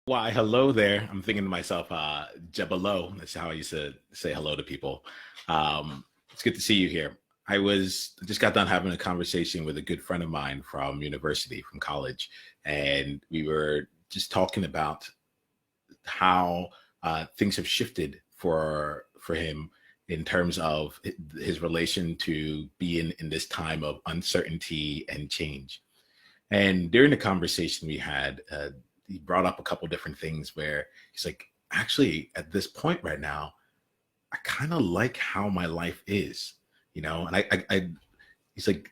Why, hello there. I'm thinking to myself, Jebelo. That's how I used to say hello to people. It's good to see you here. I just got done having a conversation with a good friend of mine from university, from college, and we were just talking about how things have shifted for him in terms of his relation to being in this time of uncertainty and change. And during the conversation we had, he brought up a couple different things where he's like, actually, at this point right now, I kind of like how my life is, And he's like,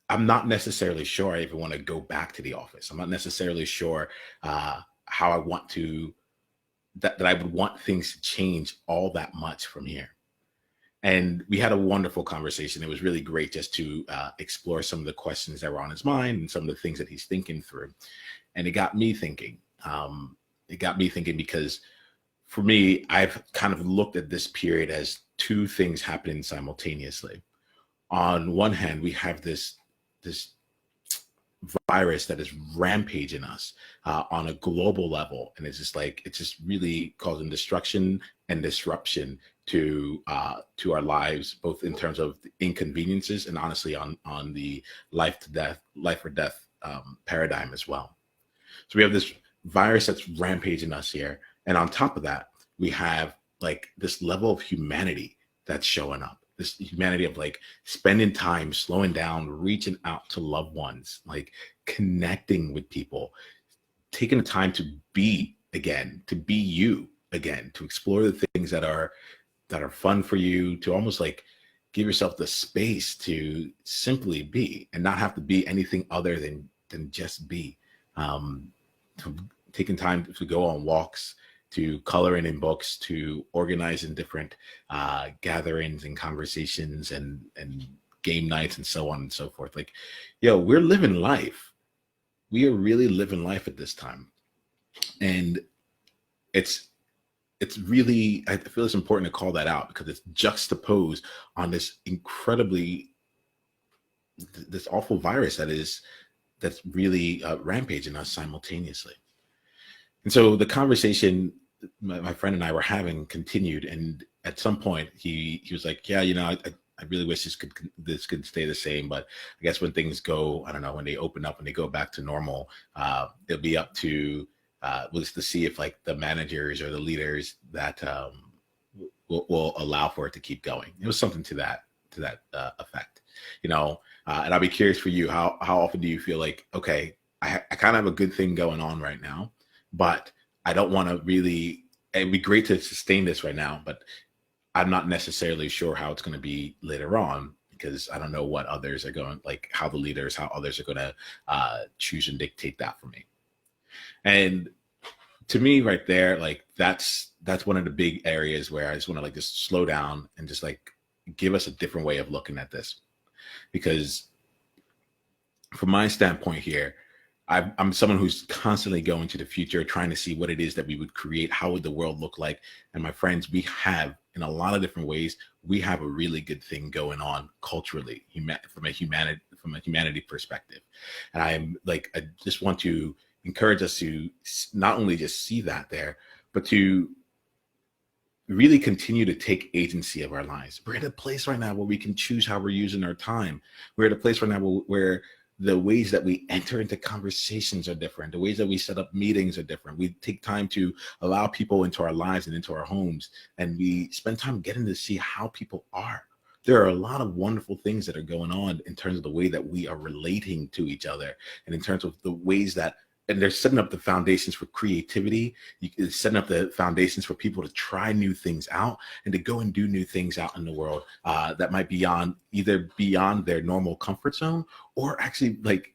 I'm not necessarily sure I even want to go back to the office. I'm not necessarily sure how I want to that I would want things to change all that much from here. And we had a wonderful conversation. It was really great just to explore some of the questions that were on his mind and some of the things that he's thinking through. And it got me thinking. It got me thinking because for me, I've kind of looked at this period as two things happening simultaneously. On one hand, we have this virus that is rampaging us on a global level, and it's just really causing destruction and disruption to our lives, both in terms of the inconveniences and honestly on the life or death paradigm as well. So we have this virus that's rampaging us here. And on top of that, we have like this level of humanity that's showing up. This humanity of like spending time, slowing down, reaching out to loved ones, like connecting with people, taking the time to be again, to be you again, to explore the things that are fun for you, to almost like give yourself the space to simply be and not have to be anything other than just be. To taking time to go on walks, to coloring in books, to organizing different gatherings and conversations and game nights and so on and so forth. Like, yo, we're living life. We are really living life at this time, and it's it's really, I feel it's important to call that out because it's juxtaposed on this incredibly this awful virus that's really rampaging us simultaneously. And so the conversation my friend and I were having continued, and at some point he was like, "Yeah, I really wish this could stay the same, but I guess when things go, I don't know, when they open up and they go back to normal, it'll be up to was to see if like the managers or the leaders that will allow for it to keep going." It was something to that effect, And I'll be curious for you, how often do you feel like, okay, I kind of have a good thing going on right now, but I don't want to really. It'd be great to sustain this right now, but I'm not necessarily sure how it's going to be later on because I don't know what others are going, like how others are going to choose and dictate that for me. And to me, right there, like that's one of the big areas where I just want to like just slow down and just like give us a different way of looking at this. Because from my standpoint here, I'm someone who's constantly going to the future, trying to see what it is that we would create. How would the world look like? And my friends, we have, in a lot of different ways, we have a really good thing going on culturally, from a humanity perspective. And I just want to encourage us to not only just see that there, but to really continue to take agency of our lives. We're at a place right now where we can choose how we're using our time. We're at a place right now where the ways that we enter into conversations are different. The ways that we set up meetings are different. We take time to allow people into our lives and into our homes, and we spend time getting to see how people are. There are a lot of wonderful things that are going on in terms of the way that we are relating to each other, and in terms of the ways that, and they're setting up the foundations for creativity. It's setting up the foundations for people to try new things out and to go and do new things out in the world that might either beyond their normal comfort zone, or actually, like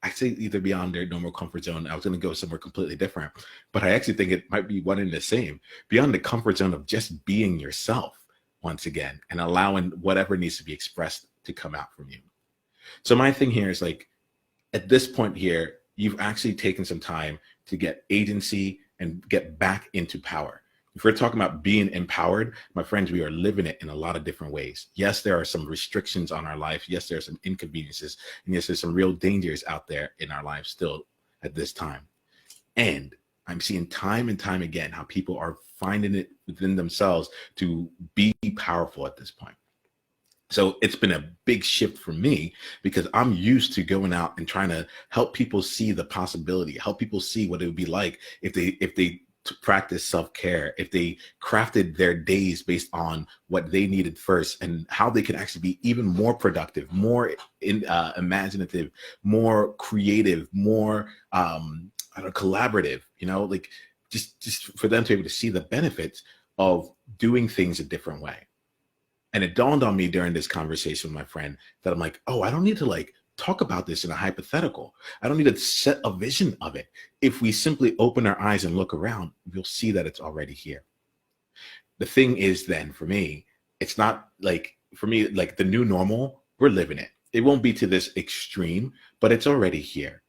I say, either beyond their normal comfort zone. I was going to go somewhere completely different, but I actually think it might be one and the same, beyond the comfort zone of just being yourself once again and allowing whatever needs to be expressed to come out from you. So my thing here is like, at this point here, you've actually taken some time to get agency and get back into power. If we're talking about being empowered, my friends, we are living it in a lot of different ways. Yes, there are some restrictions on our life. Yes, there are some inconveniences. And yes, there's some real dangers out there in our lives still at this time. And I'm seeing time and time again how people are finding it within themselves to be powerful at this point. So it's been a big shift for me because I'm used to going out and trying to help people see the possibility, help people see what it would be like if they practice self-care, if they crafted their days based on what they needed first, and how they can actually be even more productive, more imaginative, more creative, more I don't know, collaborative. Like just for them to be able to see the benefits of doing things a different way. And it dawned on me during this conversation with my friend that I'm like, oh, I don't need to like talk about this in a hypothetical. I don't need to set a vision of it. If we simply open our eyes and look around, we'll see that it's already here. The thing is then for me, it's not like for me, like the new normal, we're living it. It won't be to this extreme, but it's already here.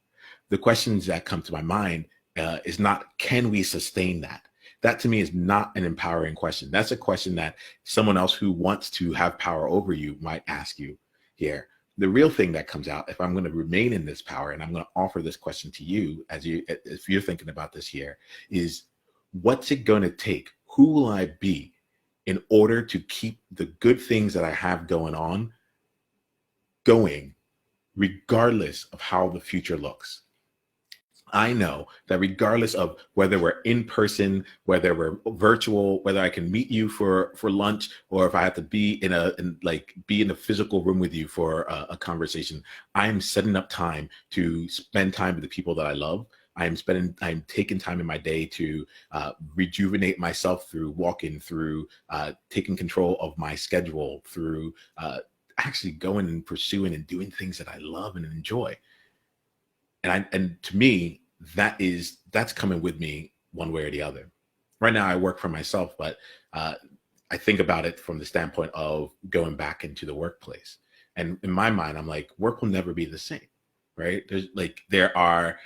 The questions that come to my mind is not, can we sustain that? That to me is not an empowering question. That's a question that someone else who wants to have power over you might ask you here. The real thing that comes out, if I'm going to remain in this power, and I'm going to offer this question to you if you're thinking about this here, is what's it going to take? Who will I be in order to keep the good things that I have going on going, regardless of how the future looks? I know that regardless of whether we're in person, whether we're virtual, whether I can meet you for lunch, or if I have to be be in a physical room with you for a conversation, I am setting up time to spend time with the people that I love. I'm taking time in my day to rejuvenate myself through walking, through taking control of my schedule, through actually going and pursuing and doing things that I love and enjoy. And to me, that's coming with me one way or the other. Right now, I work for myself, but I think about it from the standpoint of going back into the workplace. And in my mind, I'm like, work will never be the same, right? There are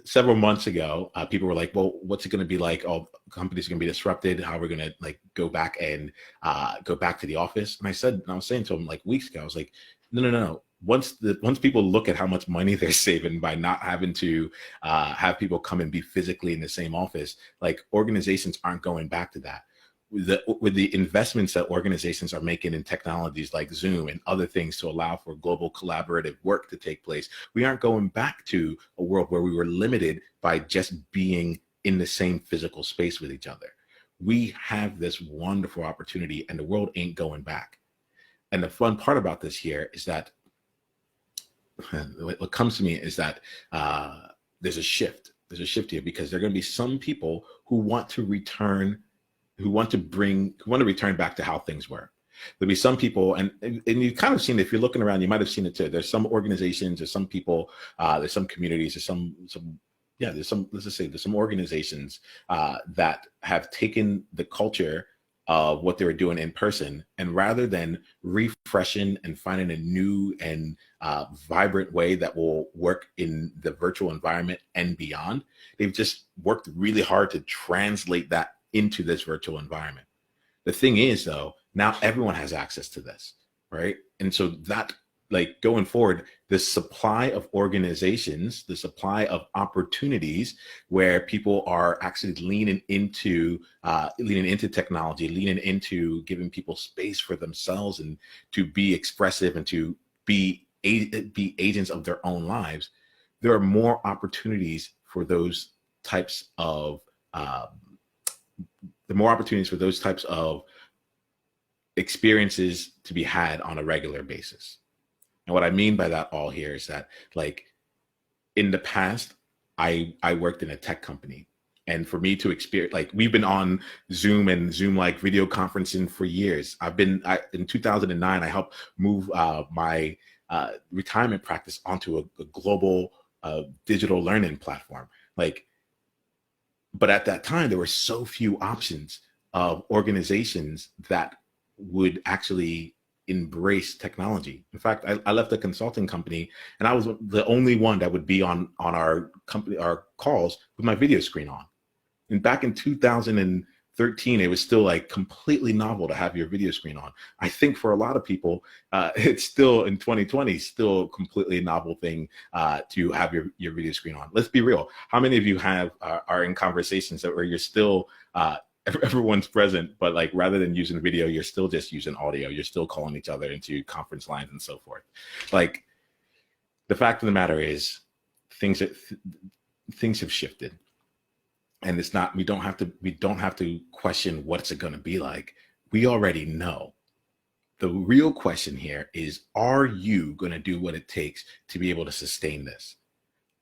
several months ago, people were like, well, what's it going to be like? Oh, companies are going to be disrupted. How are we going to go back to the office? And I was saying to them like weeks ago, I was like, no. Once people look at how much money they're saving by not having to have people come and be physically in the same office, like organizations aren't going back to that. With the investments that organizations are making in technologies like Zoom and other things to allow for global collaborative work to take place, we aren't going back to a world where we were limited by just being in the same physical space with each other. We have this wonderful opportunity, and the world ain't going back. And the fun part about this here is that what comes to me is that there's a shift. There's a shift here because there are going to be some people who want to return back to how things were. There'll be some people, and you've kind of seen it. If you're looking around, you might have seen it too. There's some organizations, there's some people, there's some communities, there's some organizations that have taken the culture of what they were doing in person, and rather than refreshing and finding a new and vibrant way that will work in the virtual environment and beyond, they've just worked really hard to translate that into this virtual environment. The thing is, though, now everyone has access to this, right? And so that, going forward, the supply of organizations, the supply of opportunities where people are actually leaning into technology, leaning into giving people space for themselves and to be expressive and to be agents of their own lives. There are more opportunities for those types of experiences to be had on a regular basis. And what I mean by that all here is that, in the past, I worked in a tech company. And for me to experience, we've been on Zoom and Zoom video conferencing for years. In 2009, I helped move my retirement practice onto a global digital learning platform. But at that time, there were so few options of organizations that would actually embrace technology. In fact, I left a consulting company, and I was the only one that would be on our calls with my video screen on. And back in 2003, 13, it was still like completely novel to have your video screen on. I think for a lot of people, it's still in 2020, still a completely novel thing to have your video screen on. Let's be real. How many of you are in conversations where you're still everyone's present, but like rather than using video, you're still just using audio. You're still calling each other into conference lines and so forth. Like, the fact of the matter is, things have shifted, and it's not. We don't have to question what's it going to be like. We already know. The real question here is: are you going to do what it takes to be able to sustain this?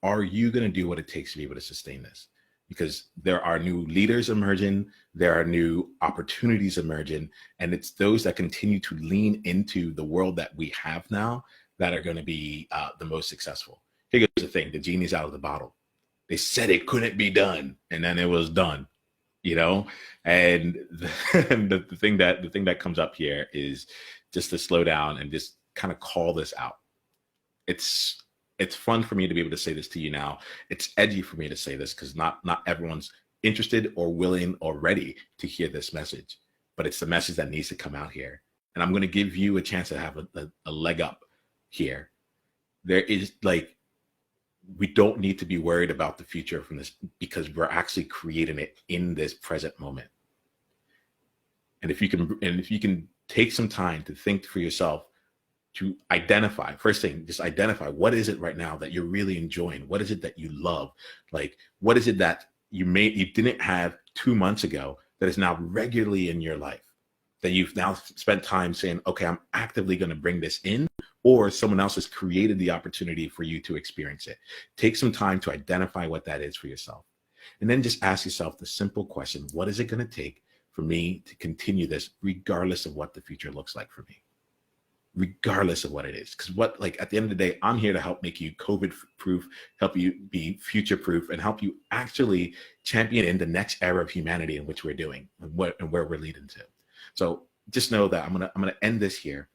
Are you going to do what it takes to be able to sustain this? Because there are new leaders emerging, there are new opportunities emerging, and it's those that continue to lean into the world that we have now that are going to be the most successful. Here goes the thing: the genie's out of the bottle. They said it couldn't be done, and then it was done. And the thing that comes up here is just to slow down and just kind of call this out. It's fun for me to be able to say this to you now. It's edgy for me to say this because not everyone's interested or willing or ready to hear this message, but it's the message that needs to come out here. And I'm going to give you a chance to have a leg up here. There is we don't need to be worried about the future from this, because we're actually creating it in this present moment. And if you can take some time to think for yourself, to identify, first thing, just identify what is it right now that you're really enjoying? What is it that you love? Like, what is it that you didn't have 2 months ago that is now regularly in your life, that you've now spent time saying, okay, I'm actively going to bring this in, or someone else has created the opportunity for you to experience it. Take some time to identify what that is for yourself. And then just ask yourself the simple question: what is it going to take for me to continue this regardless of what the future looks like for me? Regardless of what it is. Because at the end of the day, I'm here to help make you COVID proof, help you be future proof, and help you actually champion in the next era of humanity in which we're doing and where we're leading to. So just know that I'm gonna end this here.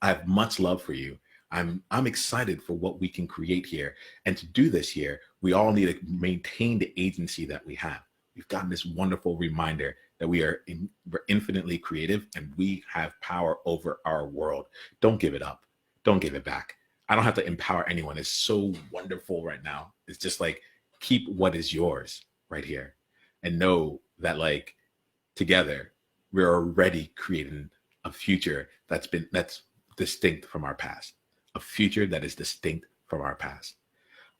I have much love for you. I'm excited for what we can create here. And to do this here, we all need to maintain the agency that we have. We've gotten this wonderful reminder that we're infinitely creative and we have power over our world. Don't give it up. Don't give it back. I don't have to empower anyone. It's so wonderful right now. It's just like, keep what is yours right here and know that together we're already creating a future that's distinct from our past, a future that is distinct from our past.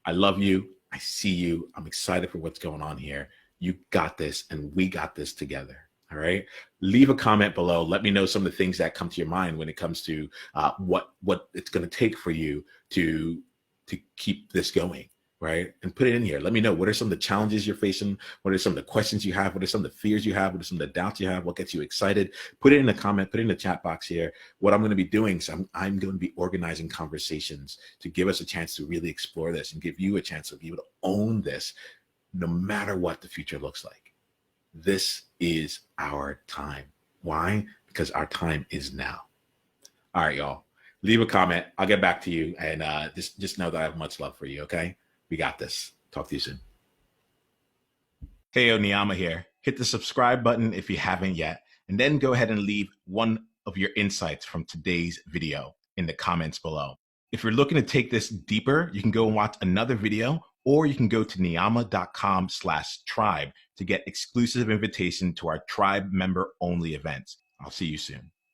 I love you. I see you. I'm excited for what's going on here. You got this, and we got this together. All right. Leave a comment below. Let me know some of the things that come to your mind when it comes to what it's going to take for you to keep this going. Right. And put it in here. Let me know, what are some of the challenges you're facing? What are some of the questions you have? What are some of the fears you have? What are some of the doubts you have? What gets you excited? Put it in the comment, put it in the chat box here. What I'm going to be doing is I'm going to be organizing conversations to give us a chance to really explore this and give you a chance to be able to own this, no matter what the future looks like. This is our time. Why? Because our time is now. All right, y'all. Leave a comment. I'll get back to you. And just know that I have much love for you, okay? We got this. Talk to you soon. Hey, Niyama here. Hit the subscribe button if you haven't yet, and then go ahead and leave one of your insights from today's video in the comments below. If you're looking to take this deeper, you can go and watch another video, or you can go to niyama.com/tribe to get exclusive invitation to our tribe member only events. I'll see you soon.